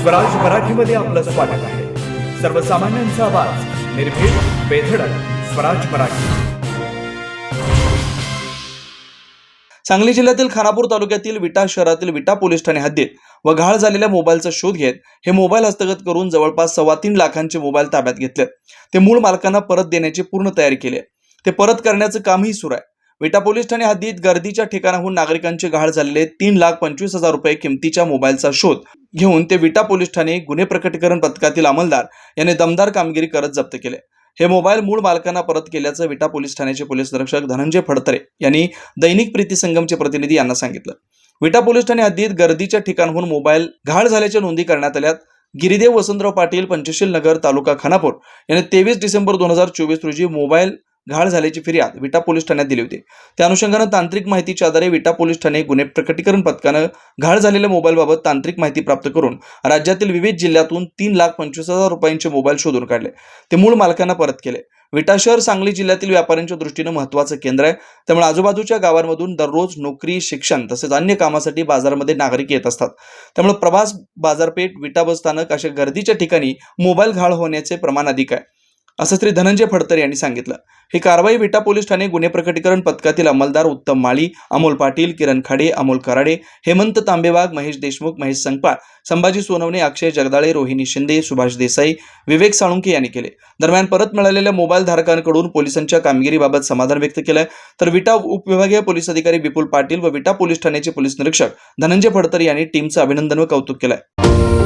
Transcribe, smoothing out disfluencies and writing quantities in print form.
स्वराज मराठीमध्ये आपलं स्वागत आहे। सर्वसामान्यांचा आवाज, निर्भीड, बेधडक, स्वराज मराठी। सांगली जिल्ह्यातील खानापूर तालुक्यातील विटा शहरातील विटा पोलीस ठाणे हद्दीत व गहाळ झालेल्या मोबाईलचा शोध घेत हे मोबाईल हस्तगत करून जवळपास 3.25 लाखांचे मोबाईल ताब्यात घेतले। ते मूळ मालकांना परत देण्याची पूर्ण तयारी केली आहे। ते परत करण्याचं कामही सुरू आहे। विटा पोलीस ठाणे हद्दीत गर्दीच्या ठिकाणाहून नागरिकांचे गहाळ झालेले 3,25,000 रुपये किमतीच्या मोबाईलचा शोध घेऊन ते विटा पोलीस ठाणे गुन्हे प्रकटीकरण पथकातील अंमलदार यांनी दमदार कामगिरी करत जप्त केले। हे मोबाईल मूळ मालकांना परत केल्याचं विटा पोलीस ठाण्याचे पोलीस निरीक्षक धनंजय फडतरे यांनी दैनिक प्रीती संगमचे प्रतिनिधी यांना सांगितलं। विटा पोलीस ठाणे हद्दीत गर्दीच्या ठिकाणाहून मोबाईल गहाळ झाल्याच्या नोंदी करण्यात आल्यात। गिरीदेव वसंतराव पाटील, पंचशील नगर, तालुका खानापूर यांनी 23 डिसेंबर 2024 रोजी मोबाईल गहाळ झाल्याची फिर्याद विटा पोलीस ठाण्यात दिली होती। त्या अनुषंगाने तांत्रिक माहितीच्या आधारे विटा पोलीस ठाणे गुन्हे प्रकटीकरण पथकानं गहाळ झालेल्या मोबाईलबाबत तांत्रिक माहिती प्राप्त करून राज्यातील विविध जिल्ह्यातून 3,25,000 रुपयांचे मोबाईल शोधून काढले। ते मूळ मालकांना परत केले। विटा शहर सांगली जिल्ह्यातील व्यापाऱ्यांच्या दृष्टीने महत्त्वाचं केंद्र आहे। त्यामुळे आजूबाजूच्या गावांमधून दररोज नोकरी, शिक्षण तसेच अन्य कामासाठी बाजारामध्ये नागरिक येत असतात। त्यामुळे प्रभास, बाजारपेठ, विटा बस स्थानक अशा गर्दीच्या ठिकाणी मोबाईल गहाळ होण्याचे प्रमाण अधिक आहे, असं श्री धनंजय फडतरे यांनी सांगितलं। ही कारवाई विटा पोलीस ठाणे गुन्हे प्रकटीकरण पथकातील अंमलदार उत्तम माळी, अमोल पाटील, किरण खाडे, अमोल कराडे, हेमंत तांबेवाग, महेश देशमुख, महेश संकपाळ, संभाजी सोनवणे, अक्षय जगदाळे, रोहिणी शिंदे, सुभाष देसाई, विवेक साळुंके यांनी केले। दरम्यान परत मिळालेल्या मोबाईल धारकांकडून पोलिसांच्या कामगिरीबाबत समाधान व्यक्त केलंय। तर विटा उपविभागीय पोलीस अधिकारी विपुल पाटील व विटा पोलीस ठाण्याचे पोलीस निरीक्षक धनंजय फडतरे यांनी टीमचं अभिनंदन व कौतुक केलंय।